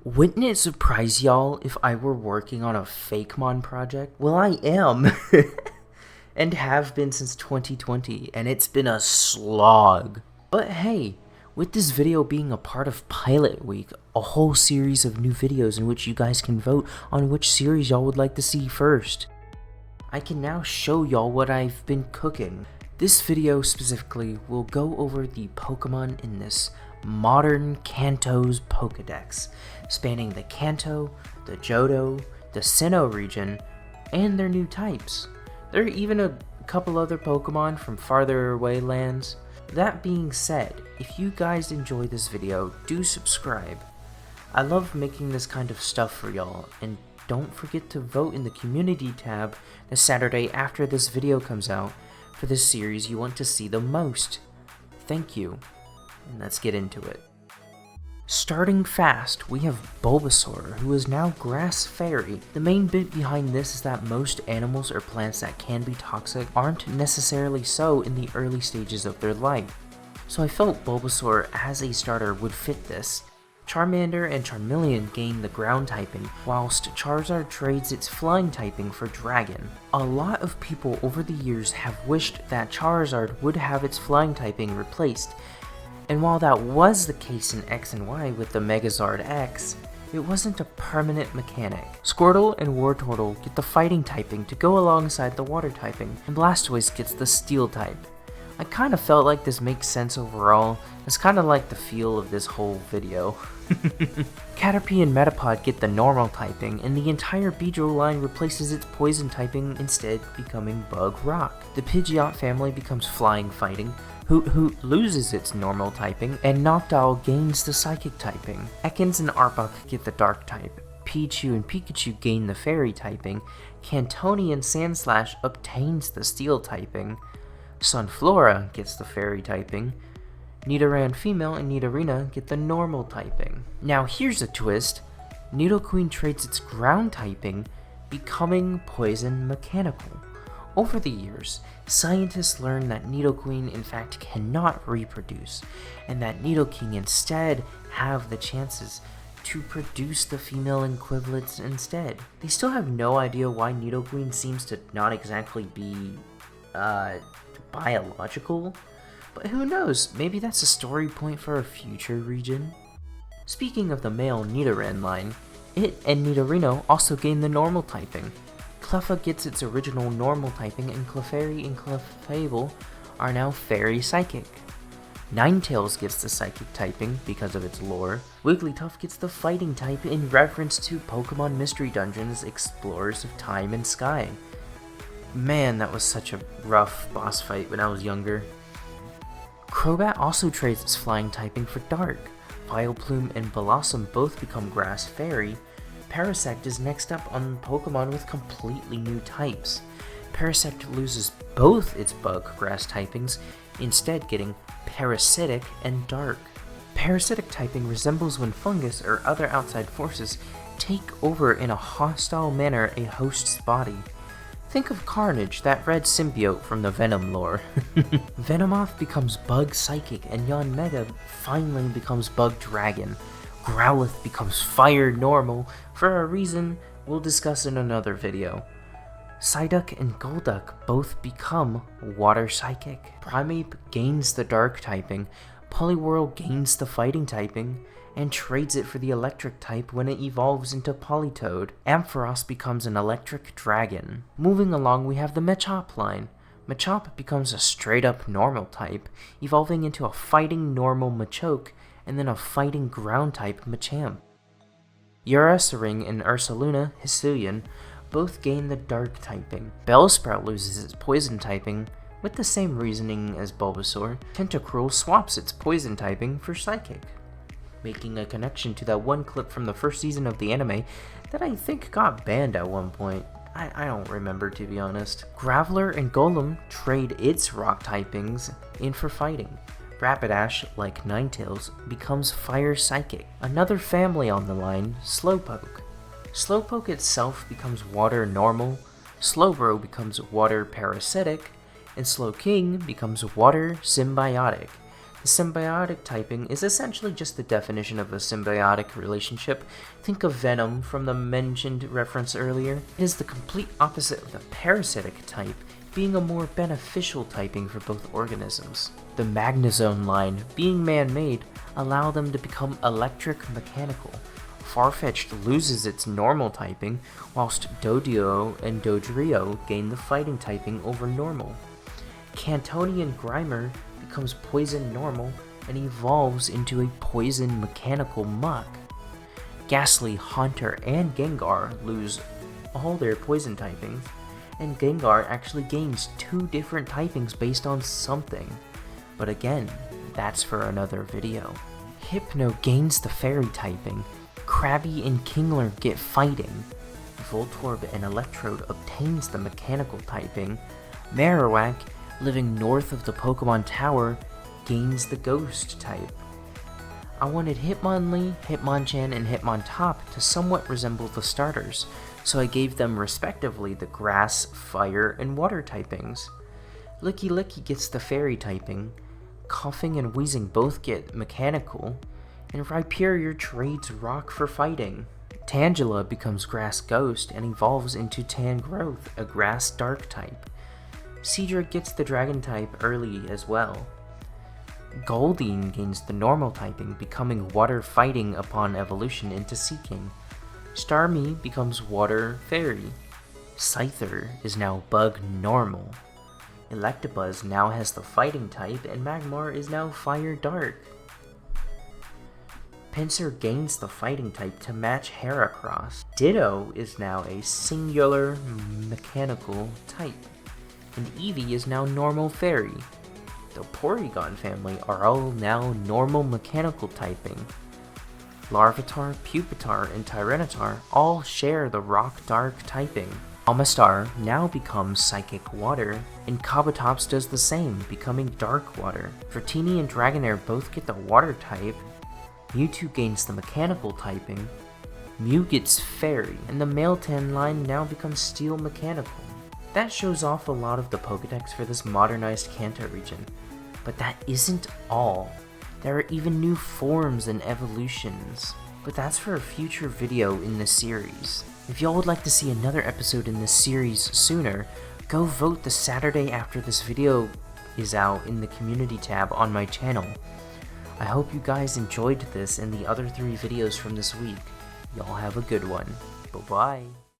Wouldn't it surprise y'all if I were working on a Fakemon project? Well, I am. And have been since 2020, and it's been a slog. But hey, with this video being a part of Pilot Week, a whole series of new videos in which you guys can vote on which series y'all would like to see first, I can now show y'all what I've been cooking. This video specifically will go over the Pokemon in this modern Kanto's Pokedex, spanning the Kanto, the Johto, the Sinnoh region, and their new types. There are even a couple other Pokemon from farther away lands. That being said, if you guys enjoy this video, do subscribe. I love making this kind of stuff for y'all, and don't forget to vote in the community tab the Saturday after this video comes out for the series you want to see the most. Thank you, and let's get into it. Starting fast, we have Bulbasaur, who is now Grass Fairy. The main bit behind this is that most animals or plants that can be toxic aren't necessarily so in the early stages of their life. So I felt Bulbasaur as a starter would fit this. Charmander and Charmeleon gain the ground typing, whilst Charizard trades its flying typing for Dragon. A lot of people over the years have wished that Charizard would have its flying typing replaced, and while that was the case in X and Y with the Megazord X, it wasn't a permanent mechanic. Squirtle and Wartortle get the fighting typing to go alongside the water typing, and Blastoise gets the steel type. I kinda felt like this makes sense overall. It's kinda like the feel of this whole video. Caterpie and Metapod get the normal typing, and the entire Beedrill line replaces its poison typing, instead becoming Bug Rock. The Pidgeot family becomes flying fighting, Hoot Hoot loses its normal typing, and Noctowl gains the psychic typing. Ekans and Arbok get the dark type, Pichu and Pikachu gain the fairy typing, Cantoni and Sandslash obtains the steel typing, Sunflora gets the fairy typing, Nidoran female and Nidorina get the normal typing. Now here's a twist, Nidoqueen trades its ground typing, becoming poison mechanical. Over the years, scientists learned that Nidoqueen in fact cannot reproduce, and that Nidoking instead have the chances to produce the female equivalents instead. They still have no idea why Nidoqueen seems to not exactly be, biological, but who knows, maybe that's a story point for a future region. Speaking of the male Nidoran line, it and Nidorino also gain the normal typing. Cleffa gets its original normal typing, and Clefairy and Clefable are now Fairy Psychic. Ninetales gets the Psychic typing because of its lore. Wigglytuff gets the Fighting type in reference to Pokemon Mystery Dungeon's Explorers of Time and Sky. Man, that was such a rough boss fight when I was younger. Crobat also trades its flying typing for Dark. Vileplume and Blossom both become Grass Fairy. Parasect is next up on Pokemon with completely new types. Parasect loses both its Bug Grass typings, instead getting Parasitic and Dark. Parasitic typing resembles when fungus or other outside forces take over in a hostile manner a host's body. Think of Carnage, that red symbiote from the Venom lore. Venomoth becomes Bug Psychic, and Yanmega finally becomes Bug Dragon. Growlithe becomes Fire Normal, for a reason we'll discuss in another video. Psyduck and Golduck both become Water Psychic. Primeape gains the Dark typing, Poliwhirl gains the Fighting typing, and trades it for the Electric type when it evolves into Politoed. Ampharos becomes an Electric Dragon. Moving along, we have the Machop line. Machop becomes a straight-up normal type, evolving into a fighting normal Machoke, and then a fighting ground type Machamp. Ursaring and Ursaluna, Hisuian, both gain the dark typing. Bellsprout loses its poison typing, with the same reasoning as Bulbasaur. Tentacruel swaps its poison typing for psychic, making a connection to that one clip from the first season of the anime that I think got banned at one point. I don't remember, to be honest. Graveler and Golem trade its rock typings in for fighting. Rapidash, like Ninetales, becomes Fire Psychic. Another family on the line, Slowpoke. Slowpoke itself becomes Water Normal, Slowbro becomes Water Parasitic, and Slowking becomes Water Symbiotic. Symbiotic typing is essentially just the definition of a symbiotic relationship. Think of Venom from the mentioned reference earlier. It is the complete opposite of the parasitic type, being a more beneficial typing for both organisms. The Magnezone line, being man-made, allow them to become electric-mechanical. Farfetch'd loses its normal typing, whilst Doduo and Dodrio gain the fighting typing over normal. Cantonian Grimer becomes poison normal and evolves into a poison mechanical muck. Ghastly, Haunter, and Gengar lose all their poison typings, and Gengar actually gains 2 different typings based on something. But again, that's for another video. Hypno gains the fairy typing, Krabby and Kingler get fighting, Voltorb and Electrode obtains the mechanical typing, Marowak, living north of the Pokemon Tower, gains the ghost type. I wanted Hitmonlee, Hitmonchan, and Hitmontop to somewhat resemble the starters, so I gave them respectively the grass, fire, and water typings. Licky Licky gets the fairy typing, Coughing and Wheezing both get mechanical, and Rhyperior trades rock for fighting. Tangela becomes grass ghost and evolves into Tangrowth, a grass dark type. Cedric gets the dragon type early as well. Goldeen gains the normal typing, becoming water fighting upon evolution into Seaking. Starmie becomes water fairy. Scyther is now bug normal. Electabuzz now has the fighting type, and Magmar is now fire dark. Pinsir gains the fighting type to match Heracross. Ditto is now a singular mechanical type, and Eevee is now normal fairy. The Porygon family are all now normal mechanical typing. Larvitar, Pupitar, and Tyranitar all share the rock dark typing. Amistar now becomes Psychic Water, and Kabutops does the same, becoming Dark Water. Dratini and Dragonair both get the Water type. Mewtwo gains the mechanical typing. Mew gets Fairy, and the Mailtan line now becomes Steel Mechanical. That shows off a lot of the Pokedex for this modernized Kanto region. But that isn't all. There are even new forms and evolutions. But that's for a future video in the series. If y'all would like to see another episode in this series sooner, go vote the Saturday after this video is out in the community tab on my channel. I hope you guys enjoyed this and the other 3 videos from this week. Y'all have a good one. Bye-bye.